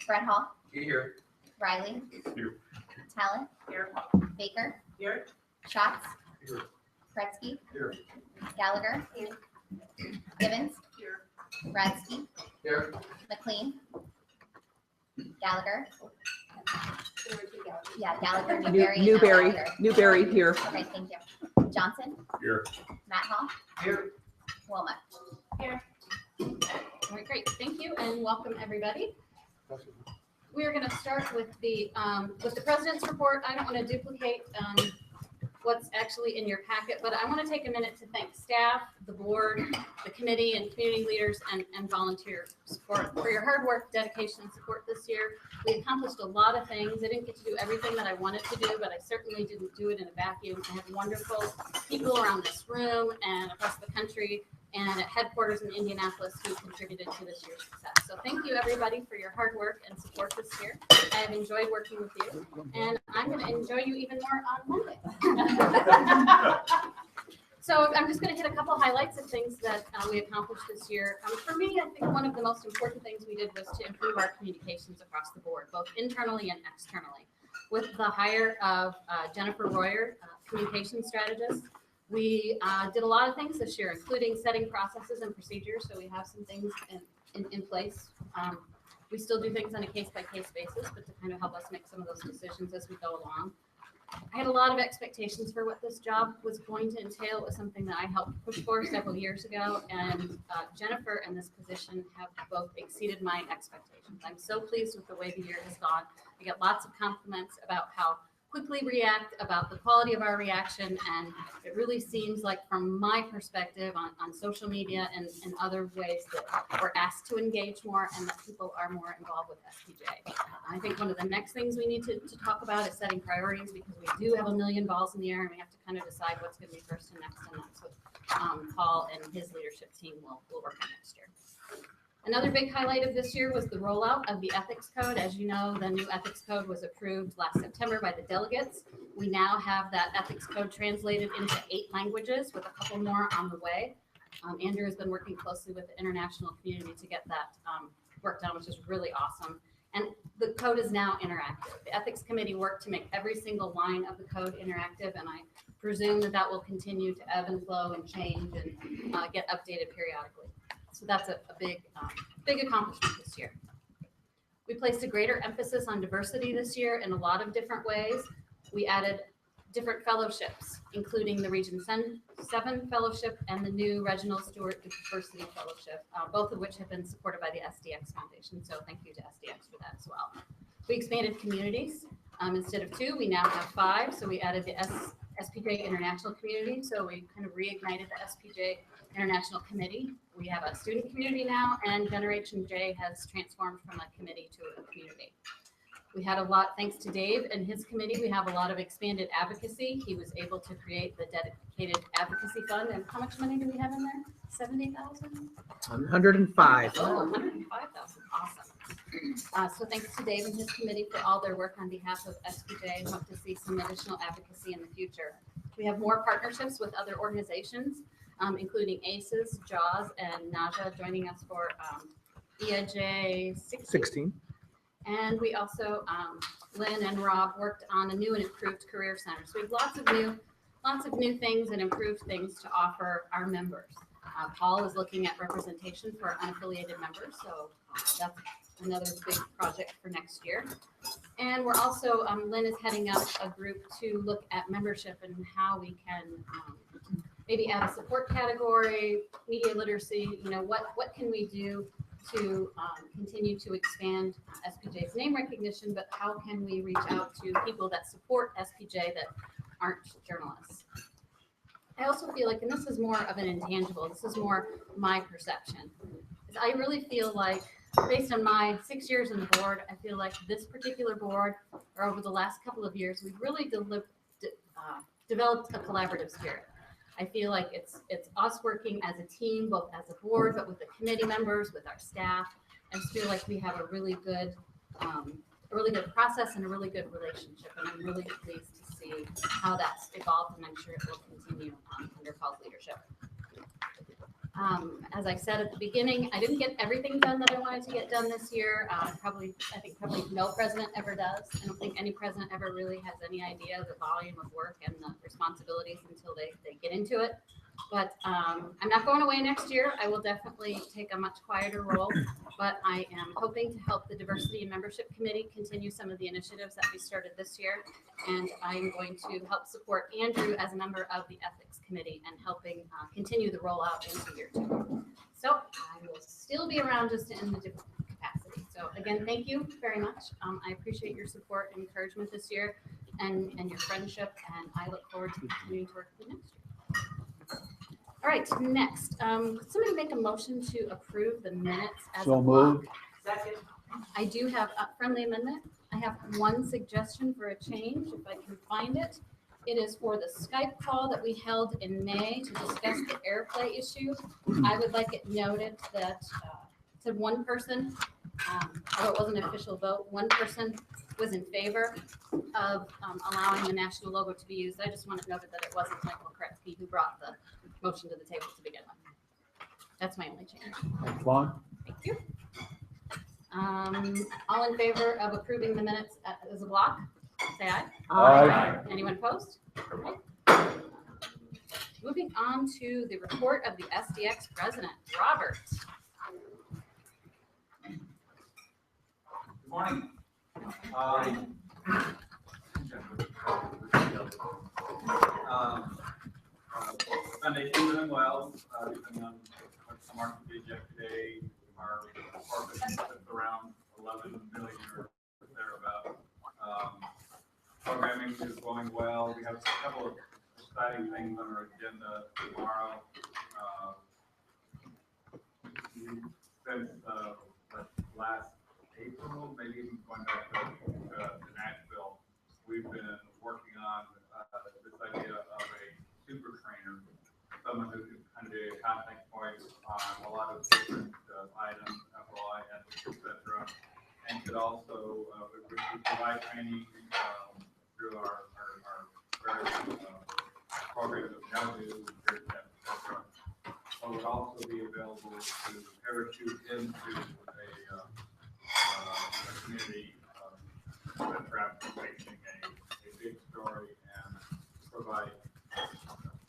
Brett Hall. Here. Riley. Here. Talent. Here. Baker. Here. Schatz. Here. Kretzky. Here. Gallagher. Here. Gibbons. Here. Radsky. Here. McLean. Gallagher. Yeah, Gallagher, Newberry. and Newberry, Gallagher. Newberry here. Okay, thank you. Johnson. Here. Matt Hall. Here. Wilmot. Here. All right, great. Thank you and welcome everybody. We are going to start with the president's report. I don't want to duplicate what's actually in your packet, but I want to take a minute to thank staff, the board, the committee, and community leaders and volunteers for your hard work, dedication, and support this year. We accomplished a lot of things. I didn't get to do everything that I wanted to do, but I certainly didn't do it in a vacuum. I have wonderful people around this room and across the country and at headquarters in Indianapolis who contributed to this year's success. So thank you everybody for your hard work and support this year. I have enjoyed working with you and I'm going to enjoy you even more on Monday. So I'm just going to hit a couple highlights of things that we accomplished this year. For me, I think one of the most important things we did was to improve our communications across the board, both internally and externally. With the hire of Jennifer Royer, communication strategist, we did a lot of things this year, including setting processes and procedures. So we have some things in place. We still do things on a case-by-case basis, but to kind of help us make some of those decisions as we go along. I had a lot of expectations for what this job was going to entail. It was something that I helped push for several years ago, and Jennifer and this position have both exceeded my expectations. I'm so pleased with the way the year has gone. I get lots of compliments about how quickly react, about the quality of our reaction, and it really seems like from my perspective on social media and other ways that we're asked to engage more and that people are more involved with SPJ. I think one of the next things we need to talk about is setting priorities, because we do have a million balls in the air and we have to kind of decide what's going to be first and next, and that's what Paul and his leadership team will work on next year. Another big highlight of this year was the rollout of the ethics code. As you know, the new ethics code was approved last September by the delegates. We now have that ethics code translated into 8 languages, with a couple more on the way. Andrew has been working closely with the international community to get that work done, which is really awesome. And the code is now interactive. The ethics committee worked to make every single line of the code interactive, and I presume that that will continue to ebb and flow and change and get updated periodically. So that's a big accomplishment this year. We placed a greater emphasis on diversity this year in a lot of different ways. We added different fellowships, including the Region 7 Fellowship and the new Reginald Stewart Diversity Fellowship, both of which have been supported by the SDX Foundation. So thank you to SDX for that as well. We expanded communities. Instead of 2, we now have 5. So we added the SPJ International Community. So we kind of reignited the SPJ International Committee. We have a student community now, and Generation J has transformed from a committee to a community. We had a lot, thanks to Dave and his committee, we have a lot of expanded advocacy. He was able to create the dedicated advocacy fund. And how much money do we have in there? 70,000? 105. Oh, 105,000. Awesome. So thanks to Dave and his committee for all their work on behalf of SPJ, and hope to see some additional advocacy in the future. We have more partnerships with other organizations, including ACES, JAWS, and NAJA joining us for EIJ 16. And we also, Lynn and Rob worked on a new and improved career center. So we have lots of new things and improved things to offer our members. Paul is looking at representation for unaffiliated members, so that's another big project for next year. And we're also, Lynn is heading up a group to look at membership and how we can maybe add a support category, media literacy. You know, what can we do to continue to expand SPJ's name recognition, but how can we reach out to people that support SPJ that aren't journalists? I also feel like, and this is more of an intangible, this is more my perception, is I really feel like, based on my 6 years on the board, I feel like this particular board, or over the last couple of years, we've really developed a collaborative spirit. I feel like it's us working as a team, both as a board, but with the committee members, with our staff. I just feel like we have a really good process and a really good relationship, and I'm really pleased to see how that's evolved, and I'm sure it will continue under Paul's leadership. As I said at the beginning, I didn't get everything done that I wanted to get done this year. I think probably no president ever does. I don't think any president ever really has any idea the volume of work and the responsibilities until they get into it. But I'm not going away next year. I will definitely take a much quieter role, but I am hoping to help the Diversity and Membership Committee continue some of the initiatives that we started this year. And I'm going to help support Andrew as a member of the Ethics Committee and helping continue the rollout into year 2. So I will still be around, just in a different capacity. So again, thank you very much. I appreciate your support and encouragement this year, and your friendship, and I look forward to continuing to work with you next year. All right, next, could somebody make a motion to approve the minutes as a block? Second. I do have a friendly amendment. I have one suggestion for a change, if I can find it. It is for the Skype call that we held in May to discuss the airplay issue. I would like it noted that said one person, although it wasn't an official vote, one person was in favor of allowing the national logo to be used. I just want it noted that it wasn't Michael Kretsky who brought the motion to the table to begin with. That's my only change. Vaughn? Thank you. All in favor of approving the minutes as a block, say aye. Aye. Anyone opposed? Okay. Moving on to the report of the SDX president, Robert. Good morning. Foundation doing well. We've been on some market yesterday. Our department is around 11 million or thereabout. Programming is going well. We have a couple of exciting things on our agenda tomorrow. Since last April, maybe even going back to Nashville, we've been working on this idea of a super trainer, someone who can kind of be a contact point on a lot of different items, FOI, ethics, etc., and could also we provide training through our various programs of how to do, etc. But would also be available to parachute into a community that perhaps is facing a big story and provide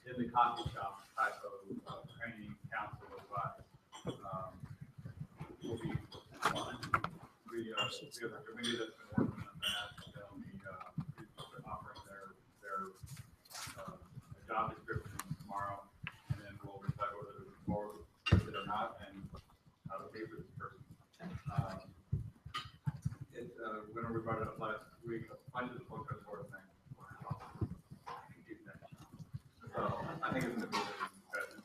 in the coffee shop type of training, counsel, advice. Will be fun. We have a committee that's been working on that. They'll be offering their job description tomorrow, and then we'll decide whether to move forward with it or not, and how to pay for this person. When we brought it up last week, a bunch of the folks on the board saying, wow, so I think it's going to be a discussion.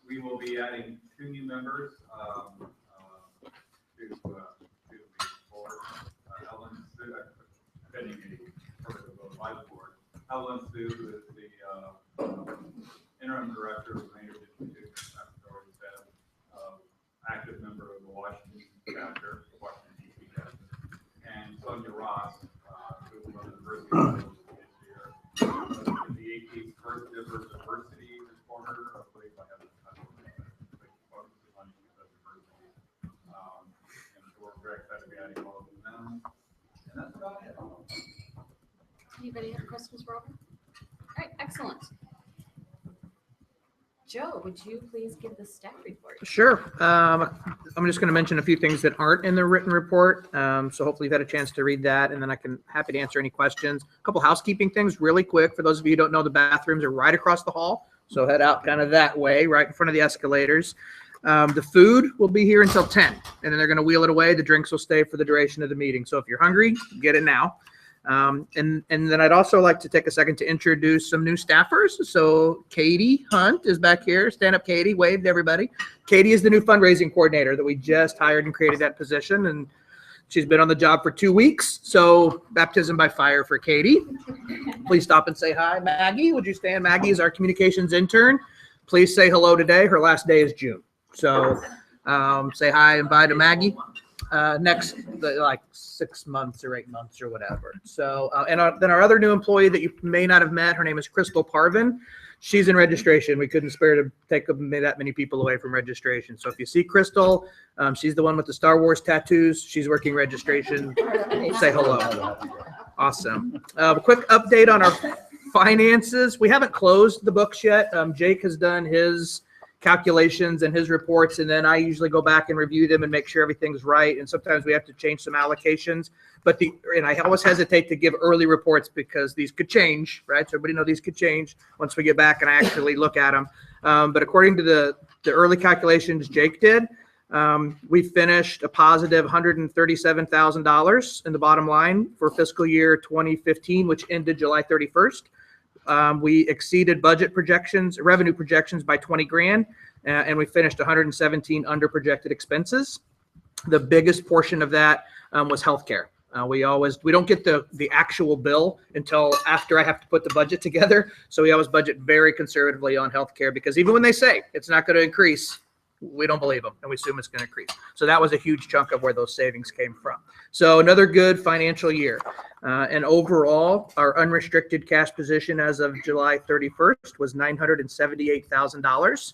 We will be adding 2 new members to the board. Ellen Sue, pending a perfect vote by the board. Ellen Sue is the interim director of the Mayor's Institute, already said, active member of the Washington chapter, the Washington D.C. chapter, and Sonia Ross, who was the first this year, the AP's first ever diversity reporter. I believe I have a focus on diversity, and so we're very excited to be adding all of them. And that's about it. Anybody have questions for Robert? All right, excellent. Joe, would you please give the staff report? Sure. I'm just going to mention a few things that aren't in the written report. So hopefully you've had a chance to read that, and then I can happy to answer any questions. A couple housekeeping things really quick. For those of you who don't know, the bathrooms are right across the hall. So head out kind of that way, right in front of the escalators. The food will be here until 10, and then they're going to wheel it away. The drinks will stay for the duration of the meeting. So if you're hungry, get it now. And then I'd also like to take a second to introduce some new staffers. So Katie Hunt is back here. Stand up, Katie. Wave to everybody. Katie is the new fundraising coordinator that we just hired and created that position. And she's been on the job for 2 weeks. So baptism by fire for Katie. Please stop and say hi. Maggie, would you stand? Maggie is our communications intern. Please say hello today. Her last day is June. So say hi and bye to Maggie. Next, like 6 months or 8 months or whatever. So, then our other new employee that you may not have met, her name is Crystal Parvin. She's in registration. We couldn't spare to take that many people away from registration. So if you see Crystal, she's the one with the Star Wars tattoos. She's working registration. Say hello. Awesome. A quick update on our finances. We haven't closed the books yet. Jake has done his calculations and his reports, and then I usually go back and review them and make sure everything's right. And sometimes we have to change some allocations, and I always hesitate to give early reports because these could change, right? So everybody know these could change once we get back and I actually look at them. But according to the early calculations Jake did, we finished a positive $137,000 in the bottom line for fiscal year 2015, which ended July 31st. We exceeded budget projections, revenue projections by 20 grand, and we finished 117 under projected expenses. The biggest portion of that was healthcare. We don't get the actual bill until after I have to put the budget together. So we always budget very conservatively on healthcare because even when they say it's not going to increase, we don't believe them and we assume it's going to increase. So that was a huge chunk of where those savings came from. So another good financial year. And overall, our unrestricted cash position as of July 31st was $978,000.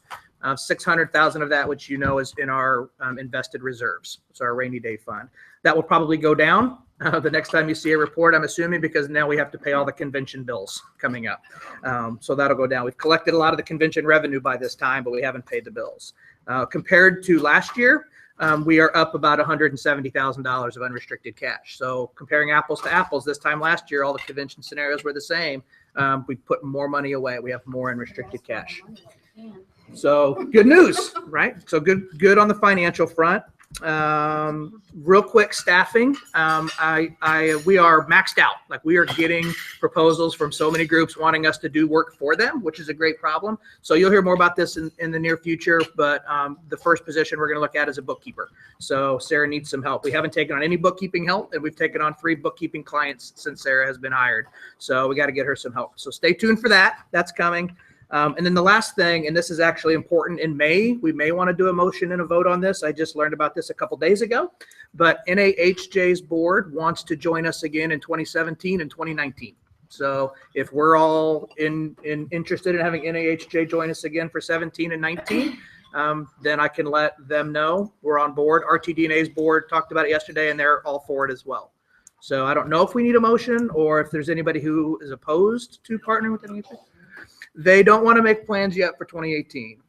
600,000 of that, which you know is in our invested reserves. So our rainy day fund. That will probably go down the next time you see a report, I'm assuming, because now we have to pay all the convention bills coming up. So that'll go down. We've collected a lot of the convention revenue by this time, but we haven't paid the bills. Compared to last year, we are up about $170,000 of unrestricted cash. So comparing apples to apples, this time last year, all the convention scenarios were the same. We put more money away. We have more unrestricted cash. So good news, right? So good on the financial front. Real quick, staffing. We are maxed out. Like, we are getting proposals from so many groups wanting us to do work for them, which is a great problem. So you'll hear more about this in the near future, but the first position we're going to look at is a bookkeeper. So Sarah needs some help. We haven't taken on any bookkeeping help, and we've taken on 3 bookkeeping clients since Sarah has been hired. So we got to get her some help. So stay tuned for that. That's coming. And then the last thing, and this is actually important, in May, we may want to do a motion and a vote on this. I just learned about this a couple days ago, but NAHJ's board wants to join us again in 2017 and 2019. So if we're all interested in having NAHJ join us again for 17 and 19, then I can let them know we're on board. RTDNA's board talked about it yesterday, and they're all for it as well. So I don't know if we need a motion or if there's anybody who is opposed to partnering with NAHJ. They don't want to make plans yet for 2018.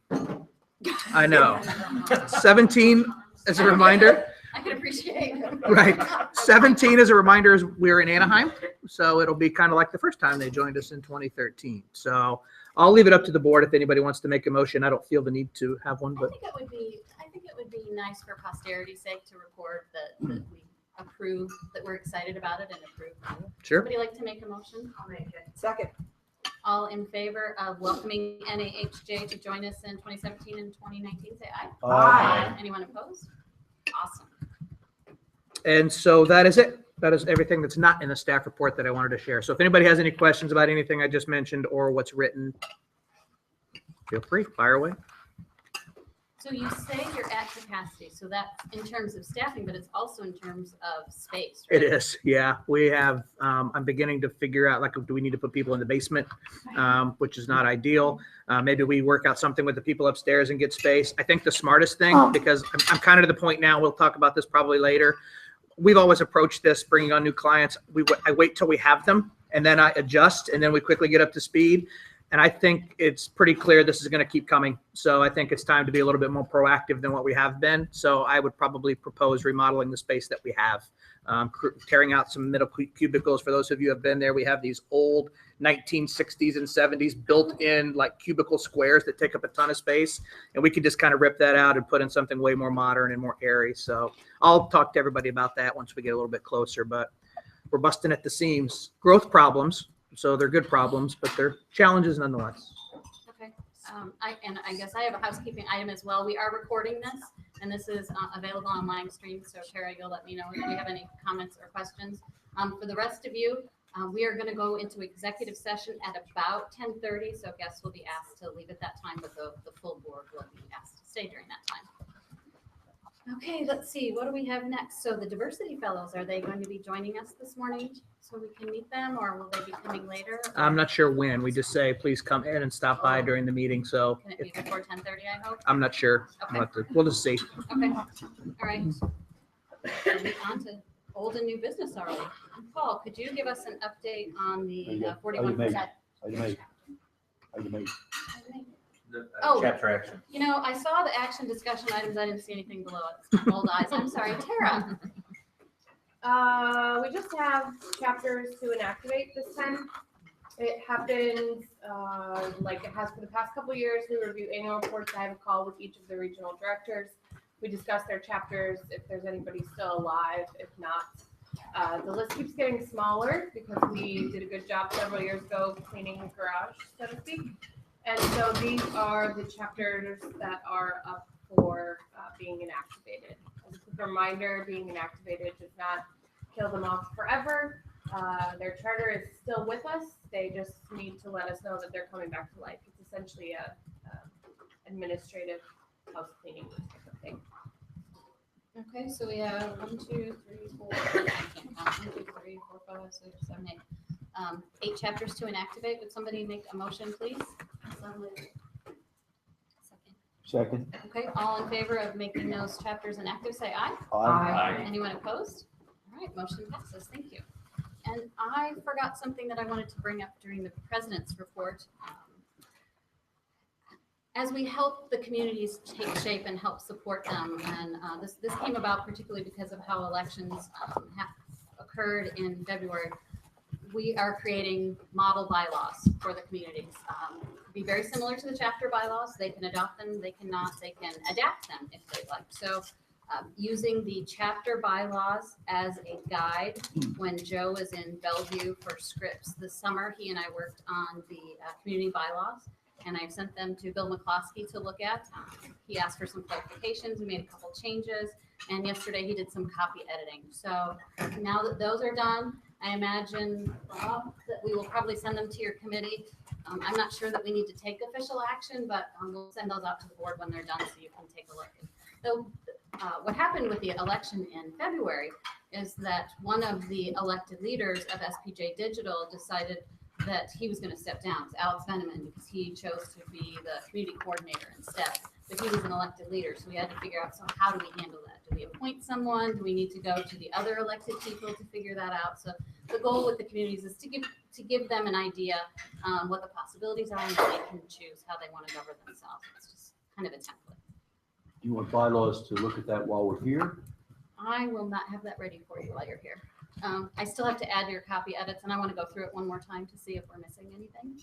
I know. 17 as a reminder. I can appreciate it. Right. 17 as a reminder is we're in Anaheim. So it'll be kind of like the first time they joined us in 2013. So I'll leave it up to the board if anybody wants to make a motion. I don't feel the need to have one, I but think it would be nice for posterity's sake to record that we approve, that we're excited about it and approve. sure. Somebody like to make a motion? I'll make it. Second. All in favor of welcoming NAHJ to join us in 2017 and 2019, say aye. Aye. Anyone opposed? Awesome. And so that is it. That is everything that's not in the staff report that I wanted to share. So if anybody has any questions about anything I just mentioned or what's written, feel free, fire away. So you say you're at capacity, so that's in terms of staffing, but it's also in terms of space, right? It is, yeah. We have, I'm beginning to figure out, like, do we need to put people in the basement, which is not ideal. Maybe we work out something with the people upstairs and get space. I think the smartest thing, because I'm kind of to the point now, we'll talk about this probably later. We've always approached this, bringing on new clients. I wait till we have them, and then I adjust, and then we quickly get up to speed. And I think it's pretty clear this is going to keep coming. So I think it's time to be a little bit more proactive than what we have been. So I would probably propose remodeling the space that we have, tearing out some middle cubicles. For those of you who have been there, we have these old 1960s and 70s built-in like cubicle squares that take up a ton of space. And we could just kind of rip that out and put in something way more modern and more airy. So I'll talk to everybody about that once we get a little bit closer. But we're busting at the seams. Growth problems. So they're good problems, but they're challenges nonetheless. Okay. I guess I have a housekeeping item as well. We are recording this, and this is available on live stream. So Tara, you'll let me know if you have any comments or questions. For the rest of you, we are going to go into executive session at about 10:30. So guests will be asked to leave at that time, but the full board will be asked to stay during that time. Okay, let's see. What do we have next? So the diversity fellows, are they going to be joining us this morning so we can meet them, or will they be coming later? I'm not sure when. We just say, please come in and stop by during the meeting. So Can it be before 10:30, I hope? I'm not sure. Okay. We'll just see. Okay, all right. Moving on to old and new business already. Paul, could you give us an update on the 41%? Oh. Chapter action. You know, I saw the action discussion items. I didn't see anything below it. It's my old eyes. I'm sorry, Tara. We just have chapters to inactivate this time. It happens like it has for the past couple of years. We review annual reports. I have a call with each of the regional directors. We discuss their chapters, if there's anybody still alive. If not, the list keeps getting smaller because we did a good job several years ago cleaning the garage, so to speak. And so these are the chapters that are up for being inactivated. As a quick reminder, being inactivated does not kill them off forever. Their charter is still with us. They just need to let us know that they're coming back to life. It's essentially a administrative house cleaning type of thing. Okay, so we have 1, 2, 3, 4, I can't count. 1, 2, 3, 4, 5, 6, 7, 8. 8 chapters to inactivate. Would somebody make a motion, please? Second. Okay, all in favor of making those chapters inactive, say aye. Aye. Anyone opposed? All right, motion passes. Thank you. And I forgot something that I wanted to bring up during the president's report. as we help the communities take shape and help support them, and this came about particularly because of how elections occurred in February. We are creating model bylaws for the communities. Be very similar to the chapter bylaws. They can adopt them, they cannot, they can adapt them if they'd like. So using the chapter bylaws as a guide, when Joe was in Bellevue for Scripps this summer, he and I worked on the community bylaws, and I've sent them to Bill McCloskey to look at. He asked for some clarifications, we made a couple changes, and yesterday he did some copy editing. So now that those are done, I imagine, Bob, that we will probably send them to your committee. I'm not sure that we need to take official action, but we'll send those out to the board when they're done so you can take a look. So what happened with the election in February is that one of the elected leaders of SPJ Digital decided that he was going to step down. It's Alex Veneman, because he chose to be the community coordinator instead. But he was an elected leader, so we had to figure out, so how do we handle that? Do we appoint someone? Do we need to go to the other elected people to figure that out? So the goal with the communities is to give them an idea what the possibilities are, and they can choose how they want to govern themselves. It's just kind of a template. Do you want bylaws to look at that while we're here? I will not have that ready for you while you're here. I still have to add your copy edits, and I want to go through it one more time to see if we're missing anything.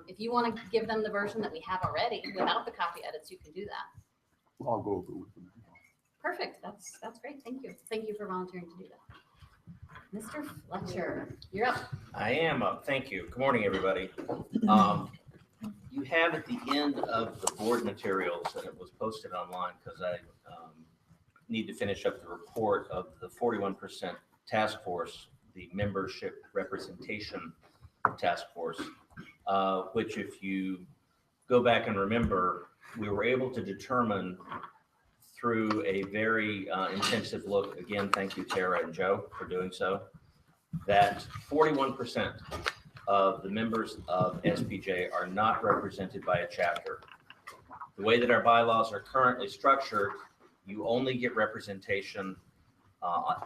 If you want to give them the version that we have already without the copy edits, you can do that. I'll go over it with them. Perfect. That's great. Thank you. Thank you for volunteering to do that. Mr. Fletcher, you're up. I am up. Thank you. Good morning, everybody. You have at the end of the board materials, and it was posted online because I need to finish up the report of the 41% task force, the membership representation task force, which, if you go back and remember, we were able to determine through a very intensive look, again, thank you, Tara and Joe, for doing so, that 41% of the members of SPJ are not represented by a chapter. The way that our bylaws are currently structured, you only get representation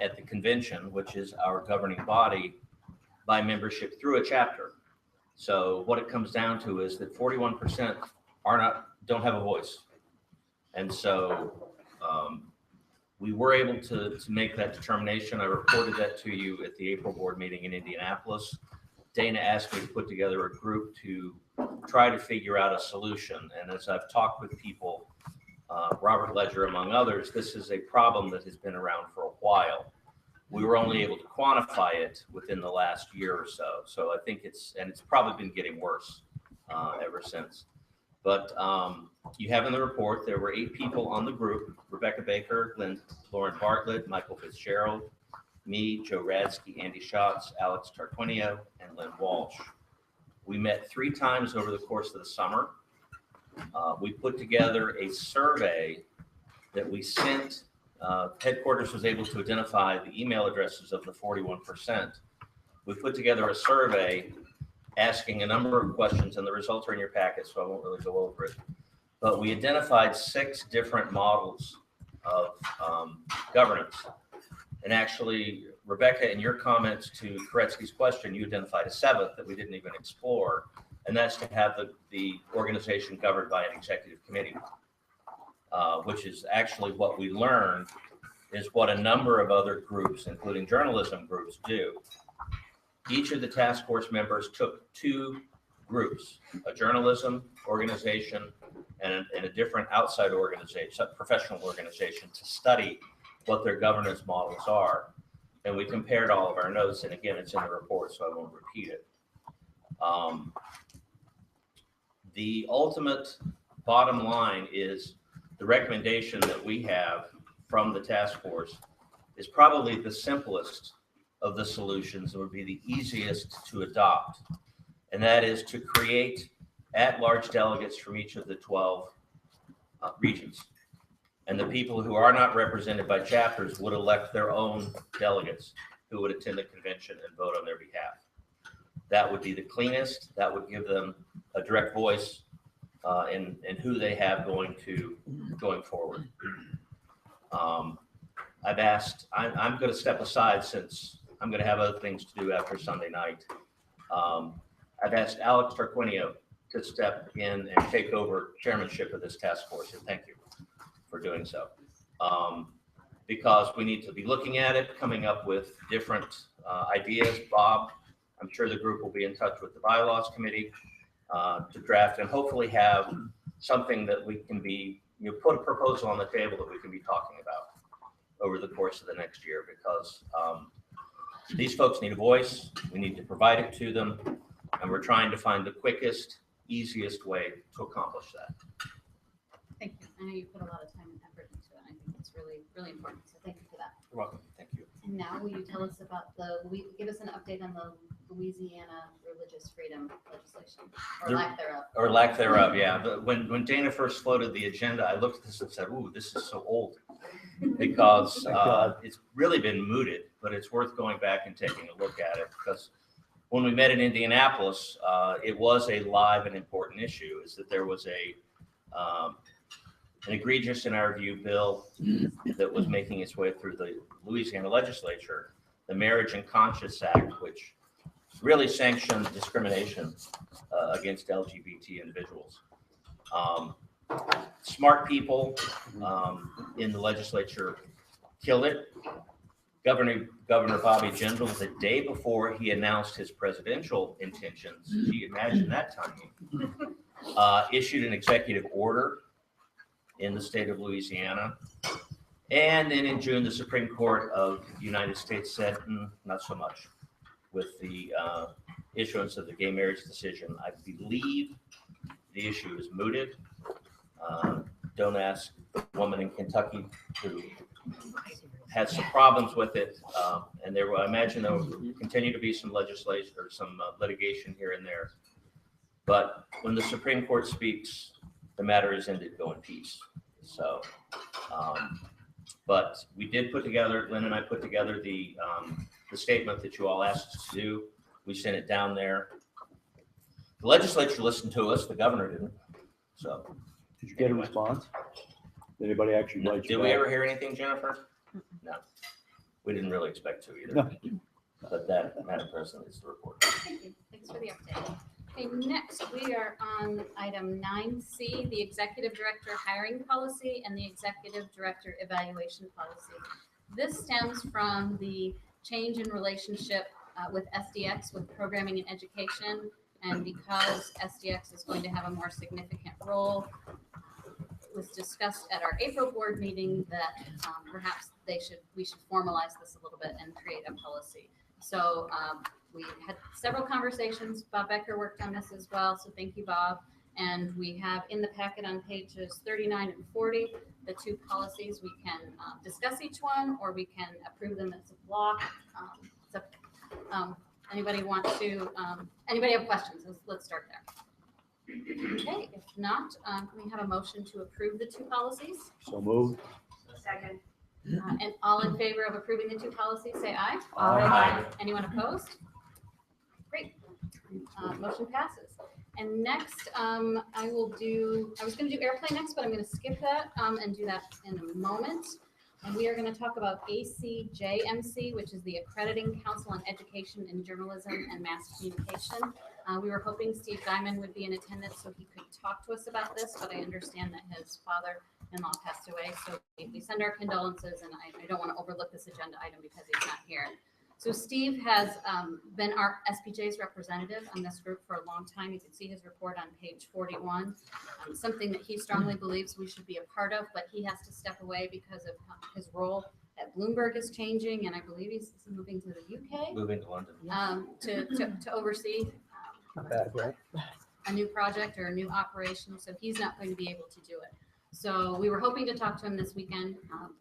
at the convention, which is our governing body, by membership through a chapter. So what it comes down to is that 41% don't have a voice. And so we were able to make that determination. I reported that to you at the April board meeting in Indianapolis. Dana asked me to put together a group to try to figure out a solution. And as I've talked with people, Robert Ledger among others, this is a problem that has been around for a while. We were only able to quantify it within the last year or so. So I think it's probably been getting worse ever since. But you have in the report, there were 8 people on the group: Rebecca Baker, Lauren Bartlett, Michael Fitzgerald, me, Joe Radsky, Andy Schatz, Alex Tarquinio, and Lynn Walsh. We met 3 times over the course of the summer. We put together a survey that we sent. Headquarters was able to identify the email addresses of the 41%. We put together a survey asking a number of questions, and the results are in your packet, so I won't really go over it. But we identified 6 different models of governance. And actually, Rebecca, in your comments to Koretsky's question, you identified a 7th that we didn't even explore, and that's to have the organization governed by an executive committee, which is actually what we learned is what a number of other groups, including journalism groups, do. Each of the task force members took 2 groups, a journalism organization and a different outside organization, professional organization, to study what their governance models are. And we compared all of our notes, and again, it's in the report, so I won't repeat it. The ultimate bottom line is the recommendation that we have from the task force is probably the simplest of the solutions and would be the easiest to adopt. And that is to create at-large delegates from each of the 12 regions. And the people who are not represented by chapters would elect their own delegates who would attend the convention and vote on their behalf. That would be the cleanest. That would give them a direct voice in who they have going forward. I've asked, I'm going to step aside since I'm going to have other things to do after Sunday night. I've asked Alex Tarquinio to step in and take over chairmanship of this task force, and thank you for doing so. Because we need to be looking at it, coming up with different ideas. Bob, I'm sure the group will be in touch with the bylaws committee to draft and hopefully have something that we can be, put a proposal on the table that we can be talking about over the course of the next year, because these folks need a voice. We need to provide it to them, and we're trying to find the quickest, easiest way to accomplish that. Thank you. I know you put a lot of time and effort into it. I think it's really, really important. So thank you for that. You're welcome. Thank you. And now will you tell us about give us an update on the Louisiana religious freedom legislation or lack thereof? Or lack thereof, yeah. But when Dana first floated the agenda, I looked at this and said, ooh, this is so old. Because it's really been mooted, but it's worth going back and taking a look at it, because when we met in Indianapolis, it was a live and important issue, is that there was an egregious, in our view, bill that was making its way through the Louisiana legislature, the Marriage and Conscience Act, which really sanctioned discrimination against LGBT individuals. Smart people in the legislature killed it. Governor Bobby Jindal, the day before he announced his presidential intentions, imagine that timing, issued an executive order in the state of Louisiana. And then in June, the Supreme Court of the United States said, not so much, with the issuance of the gay marriage decision. I believe the issue is mooted. Don't ask the woman in Kentucky who had some problems with it. And there will, I imagine there will continue to be some legislation or some litigation here and there. But when the Supreme Court speaks, the matter is ended, go in peace. So, but we did put together, Lynn and I put together the statement that you all asked us to do. We sent it down there. The legislature listened to us, the governor didn't. So. Did you get a response? Did anybody actually write you Did we back? ever hear anything, Jennifer? No. We didn't really expect to either. No. But that, Madam President, is the report. Thank you. Thanks for the update. Okay, next we are on item 9C, the Executive Director Hiring Policy and the Executive Director Evaluation Policy. This stems from the change in relationship with SDX, with Programming and Education, and because SDX is going to have a more significant role, it was discussed at our April board meeting that perhaps we should formalize this a little bit and create a policy. So we had several conversations. Bob Becker worked on this as well, so thank you, Bob. And we have in the packet on pages 39 and 40 the two policies. We can discuss each one, or we can approve them as a block. Anybody want to? Anybody have questions? Let's start there. Okay, if not, can we have a motion to approve the two policies? So moved. Second. And all in favor of approving the two policies, say aye. Aye. Anyone opposed? Great. Motion passes. And next, I was going to do airplay next, but I'm going to skip that and do that in a moment. And we are going to talk about ACJMC, which is the Accrediting Council on Education in Journalism and Mass Communication. We were hoping Steve Diamond would be in attendance so he could talk to us about this, but I understand that his father-in-law passed away. So we send our condolences, and I don't want to overlook this agenda item because he's not here. So Steve has been our SPJ's representative on this group for a long time. You can see his report on page 41, something that he strongly believes we should be a part of, but he has to step away because of his role at Bloomberg is changing, and I believe he's moving to the UK Moving to London. to oversee Not bad, right? a new project or a new operation, so he's not going to be able to do it. So we were hoping to talk to him this weekend.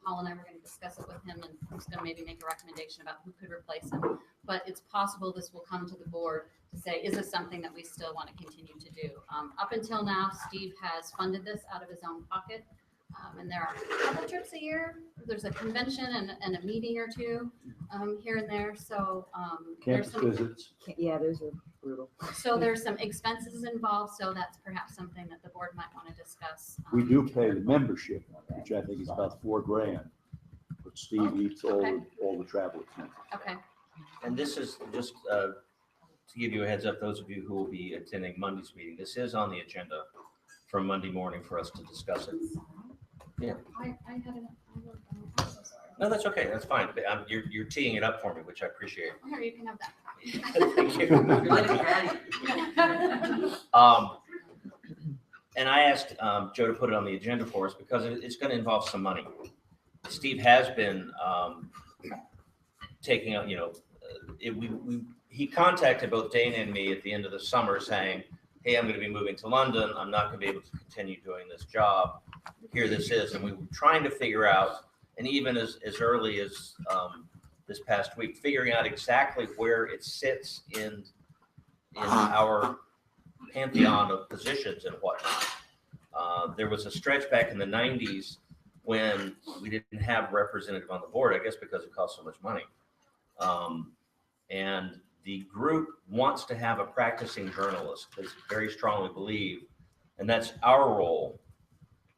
Paul and I were going to discuss it with him, and he's going to maybe make a recommendation about who could replace him. But it's possible this will come to the board to say, is this something that we still want to continue to do? Up until now, Steve has funded this out of his own pocket. And there are a couple trips a year. There's a convention and a meeting or two here and there. So there's Campus some, visits. Yeah, those are brutal. so there's some expenses involved. So that's perhaps something that the board might want to discuss. We do pay the membership, which I think is about $4,000. But Steve eats all the travel expenses. Okay. And this is just to give you a heads up, those of you who will be attending Monday's meeting, this is on the agenda for Monday morning for us to discuss it. I had an, I'm so sorry. No, that's okay. That's fine. But, you're teeing it up for me, which I appreciate. Here, you can have that. Thank you. And I asked Joe to put it on the agenda for us because it's going to involve some money. Steve has been taking out, he contacted both Dana and me at the end of the summer saying, hey, I'm going to be moving to London. I'm not going to be able to continue doing this job. Here this is. And we were trying to figure out, and even as early as this past week, figuring out exactly where it sits in our pantheon of positions and whatnot. There was a stretch back in the 90s when we didn't have a representative on the board, I guess because it cost so much money. And the group wants to have a practicing journalist, they very strongly believe, and that's our role,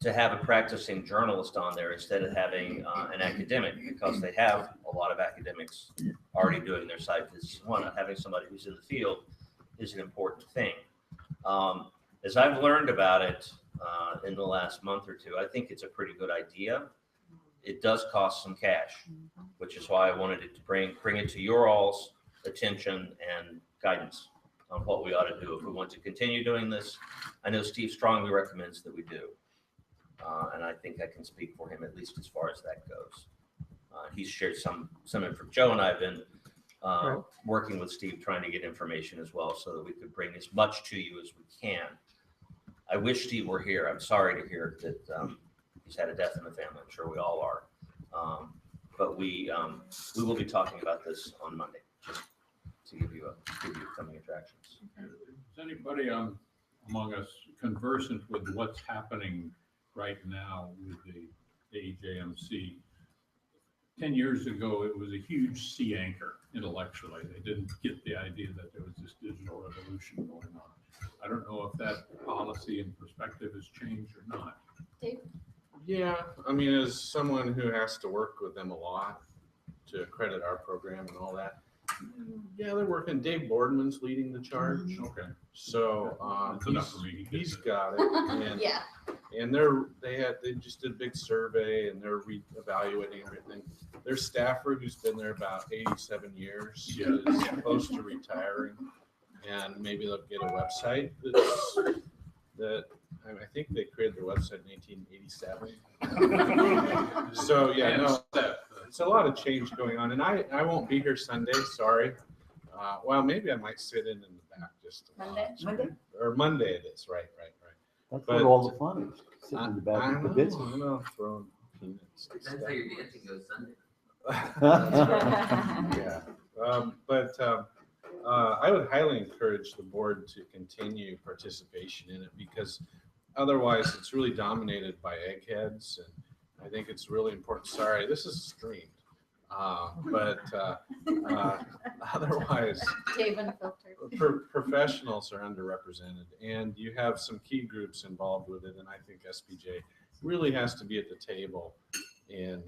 to have a practicing journalist on there instead of having an academic, because they have a lot of academics already doing their site visits. Having somebody who's in the field is an important thing. As I've learned about it in the last month or two, I think it's a pretty good idea. It does cost some cash, which is why I wanted to bring it to your all's attention and guidance on what we ought to do if we want to continue doing this. I know Steve strongly recommends that we do. And I think I can speak for him, at least as far as that goes. He's shared some information. Joe and I have been working with Steve, trying to get information as well so that we could bring as much to you as we can. I wish Steve were here. I'm sorry to hear that he's had a death in the family. I'm sure we all are. But we will be talking about this on Monday, just to give you coming attractions. Is anybody among us conversant with what's happening right now with the AJMC? 10 years ago, it was a huge sea anchor intellectually. They didn't get the idea that there was this digital revolution going on. I don't know if that policy and perspective has changed or not. Dave? Yeah, I mean, as someone who has to work with them a lot to accredit our program and all that, yeah, they're working. Dave Boardman's leading the charge. Okay. So That's enough for me. he's got it. And, Yeah. and they just did a big survey and they're reevaluating everything. Their staffer, who's been there about 87 years, is close to retiring, and maybe they'll get a website I think they created their website in 1887. So yeah, no, it's a lot of change going on, and I won't be here Sunday. Sorry. Well, maybe I might sit in the back just a Monday? Monday or Monday it is. Right. That's But- where all the fun is, sitting in the back I of the know, business. I know, throwing peanuts. and Depends how your dancing goes Sunday. Yeah, I would highly encourage the board to continue participation in it, because otherwise it's really dominated by eggheads, and I think it's really important. Sorry, this is streamed, but otherwise Dave unfiltered. professionals are underrepresented, and you have some key groups involved with it, and I think SPJ really has to be at the table in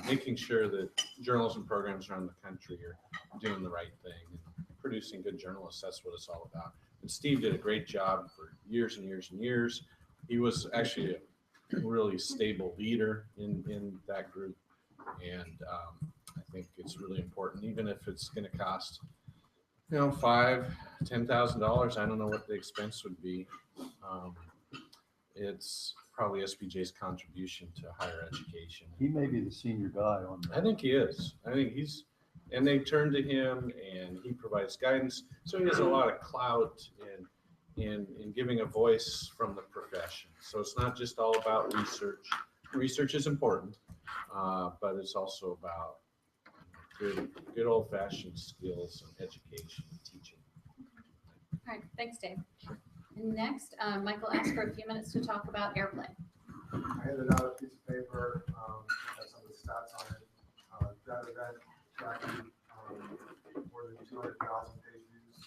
making sure that journalism programs around the country are doing the right thing and producing good journalists. That's what it's all about. And Steve did a great job for years and years and years. He was actually a really stable leader in that group. And I think it's really important, even if it's going to cost, $5,000-$10,000. I don't know what the expense would be. It's probably SPJ's contribution to higher education. He may be the senior guy on I that. think he is. I think and they turn to him and he provides guidance. So he has a lot of clout in giving a voice from the profession. So it's not just all about research. Research is important, but it's also about good old fashioned skills and education and teaching. All right, thanks, Dave. And next, Michael asked for a few minutes to talk about airplay. I handed out a piece of paper, has some of the stats on it. That event tracking more than 200,000 page views.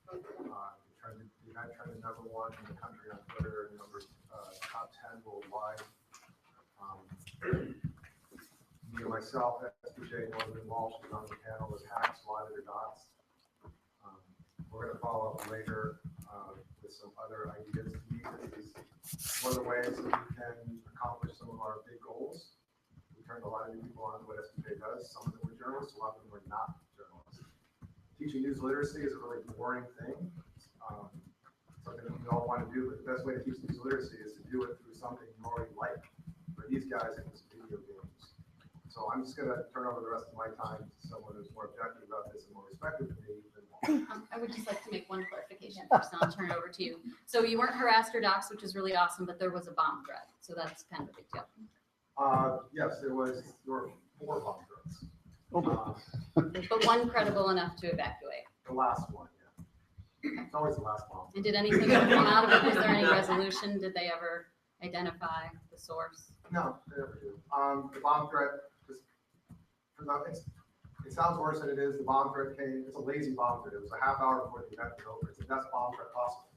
The event trended #1 in the country on Twitter, and top 10 worldwide. Me and myself, SPJ, Northern Walsh, was on the panel with hacks, live or dots. We're going to follow up later with some other ideas. To me, this is one of the ways that we can accomplish some of our big goals. We turned a lot of new people on to what SPJ does. Some of them were journalists, a lot of them were not journalists. Teaching news literacy is a really boring thing. Something we all want to do, but the best way to teach news literacy is to do it through something you already like. For these guys, it was video games. So I'm just going to turn over the rest of my time to someone who's more objective about this and more respected than me. I would just like to make one clarification first, and I'll turn it over to you. So you weren't harassed or doxxed, which is really awesome, but there was a bomb threat. So that's kind of a big deal. Yes, there were 4 bomb threats. But one credible enough to evacuate. The last one, yeah. It's always the last bomb. And did anything ever come out of it? Was there any resolution? Did they ever identify the source? No, they never do. The bomb threat, it sounds worse than it is. The bomb threat came, it's a lazy bomb threat. It was a half hour before the event was over. It's the best bomb threat possible.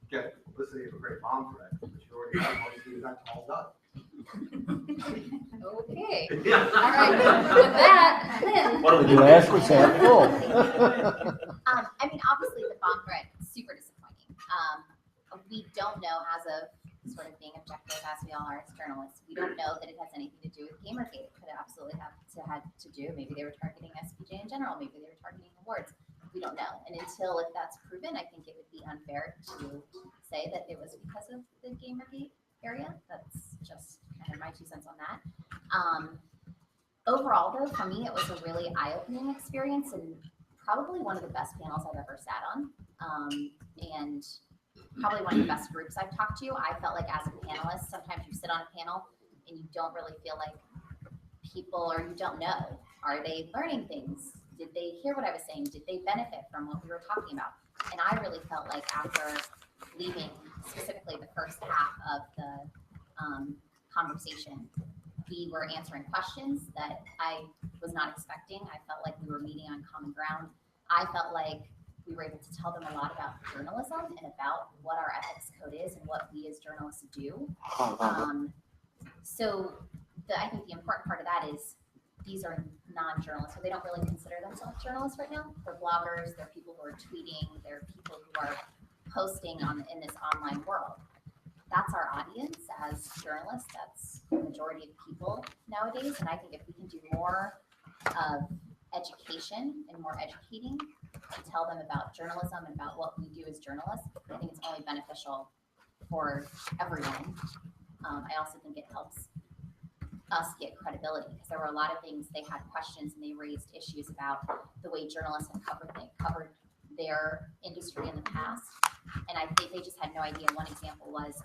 Get the publicity of a great bomb threat, but you already have most of the event all done. Okay. All right. With that, Lynn. The glass was half full. I mean, obviously the bomb threat is super disappointing. We don't know, as of sort of being objective as we all are as journalists, we don't know that it has anything to do with Gamergate. It could absolutely have to do. Maybe they were targeting SPJ in general. Maybe they were targeting awards. We don't know. And until if that's proven, I think it would be unfair to say that it was because of the Gamergate area. That's just kind of my 2 cents on that. Overall, though, for me, it was a really eye-opening experience and probably one of the best panels I've ever sat on. And probably one of the best groups I've talked to. I felt like as a panelist, sometimes you sit on a panel and you don't really feel like people, or you don't know, are they learning things? Did they hear what I was saying? Did they benefit from what we were talking about? And I really felt like after leaving, specifically the first half of the conversation, we were answering questions that I was not expecting. I felt like we were meeting on common ground. I felt like we were able to tell them a lot about journalism and about what our ethics code is and what we as journalists do. So I think the important part of that is these are non-journalists, so they don't really consider themselves journalists right now. They're bloggers, they're people who are tweeting, they're people who are posting in this online world. That's our audience as journalists. That's the majority of people nowadays. And I think if we can do more of education and more educating to tell them about journalism and about what we do as journalists, I think it's only beneficial for everyone. I also think it helps us get credibility because there were a lot of things they had questions and they raised issues about the way journalists have covered their industry in the past. And I think they just had no idea. One example was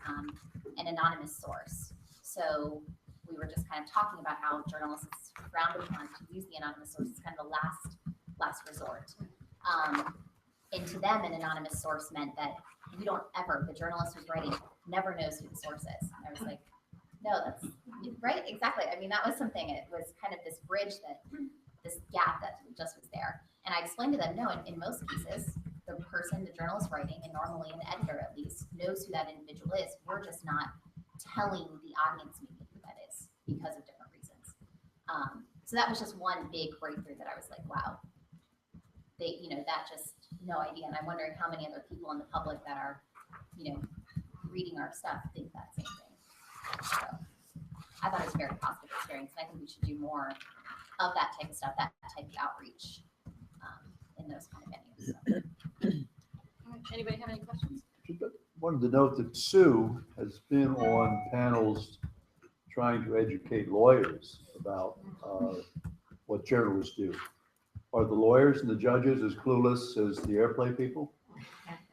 an anonymous source. So we were just kind of talking about how journalists frowned upon to use the anonymous source as kind of the last resort. And to them, an anonymous source meant that we don't ever, the journalist who's writing never knows who the source is. And I was like, no, that's right, exactly. I mean, that was something, it was kind of this bridge this gap that just was there. And I explained to them, no, in most cases, the journalist writing, and normally an editor at least, knows who that individual is. We're just not telling the audience maybe who that is because of different reasons. So that was just one big breakthrough that I was like, wow, that just no idea. And I'm wondering how many other people in the public that are, reading our stuff think that same thing. So I thought it was a very positive experience, and I think we should do more of that type of stuff, that type of outreach in those kind of venues. So. All right. Anybody have any questions? Wanted to note that Sue has been on panels trying to educate lawyers about what journalists do. Are the lawyers and the judges as clueless as the airplay people?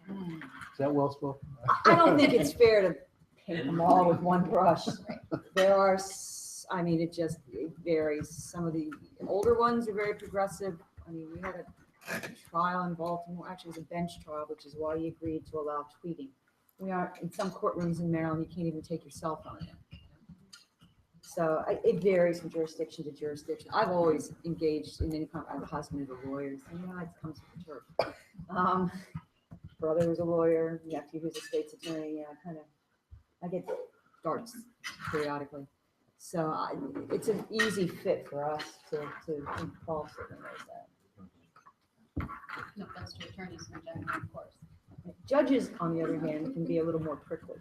Is that well spoken? I don't think it's fair to paint them all with one brush. There are, it varies. Some of the older ones are very progressive. I mean, we had a trial in Baltimore, actually it was a bench trial, which is why he agreed to allow tweeting. We are in some courtrooms in Maryland, you can't even take your cell phone in. So it varies from jurisdiction to jurisdiction. I've always engaged in any kind of, I'm a husband of lawyers, and it comes from the church. Brother was a lawyer, nephew who's a state's attorney, I get darts periodically. So it's an easy fit for us to call something like that. No offense to attorneys in general, of course. Judges, on the other hand, can be a little more prickly,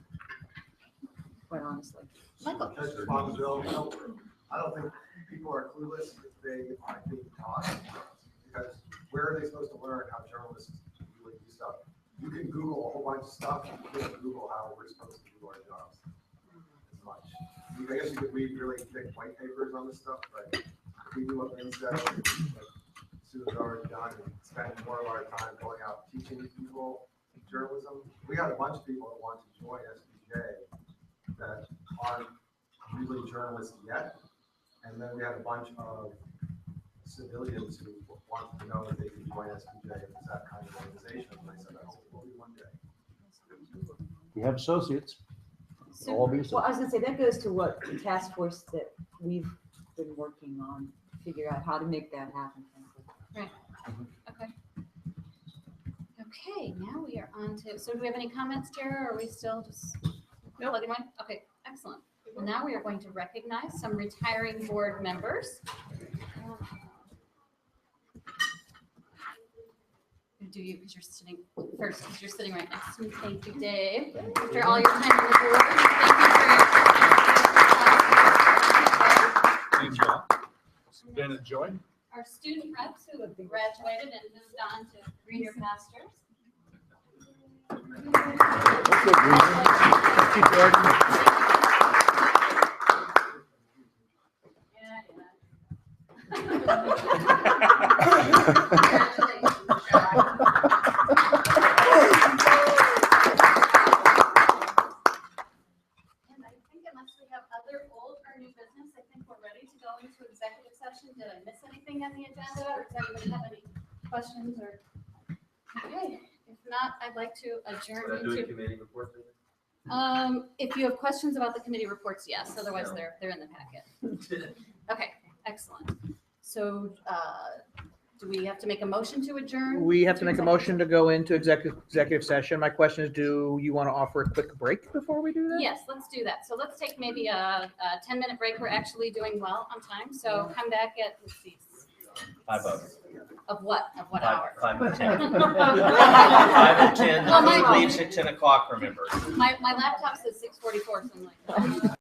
quite honestly. Michael? Judge Bonville, I don't think people are clueless if they aren't being taught, because where are they supposed to learn how journalists really do stuff? You can Google a whole bunch of stuff, you can't Google how we're supposed to do our jobs as much. I guess you could read really thick white papers on this stuff, but if we do what Lynn said, like Sue's already done, and spend more of our time going out teaching people journalism. We had a bunch of people that want to join SPJ that aren't really journalists yet. And then we had a bunch of civilians who wanted to know if they could join SPJ if it's that kind of organization. And I said, I hope it will be one day. We have associates. So, All be well, I was gonna say, that goes to what the task force that we've been working on, to figure out how to make that happen. frankly. Okay. Okay, now we are on to, so do we have any comments, Tara, or are we still just plugging away? Okay, excellent. Well, now we are going to recognize some retiring board members. Do you, because you're sitting first, because you're sitting right next to me. Thank you, Dave. After all your time on the board, thank you for your. Thanks, Rob. It's been a joy. Our student reps who have graduated and moved on to greener pastures. And I think unless we have other old or new business, I think we're ready to go into executive session. Did I miss anything on the agenda, or does anybody have any questions or? Okay, if not, I'd like to adjourn into. If you have questions about the committee reports, yes, otherwise they're in the packet. Okay, excellent. So, do we have to make a motion to adjourn? We have to make a motion to go into executive session. My question is, do you want to offer a quick break before we do that? Yes, let's do that. So let's take maybe a 10-minute break. We're actually doing well on time, so come back at, let's see. 5 of Of what hour? 5 of 10. 5 of 10. Well, The leaves at 10 o'clock, remember. My laptop says 6:44, so I'm like.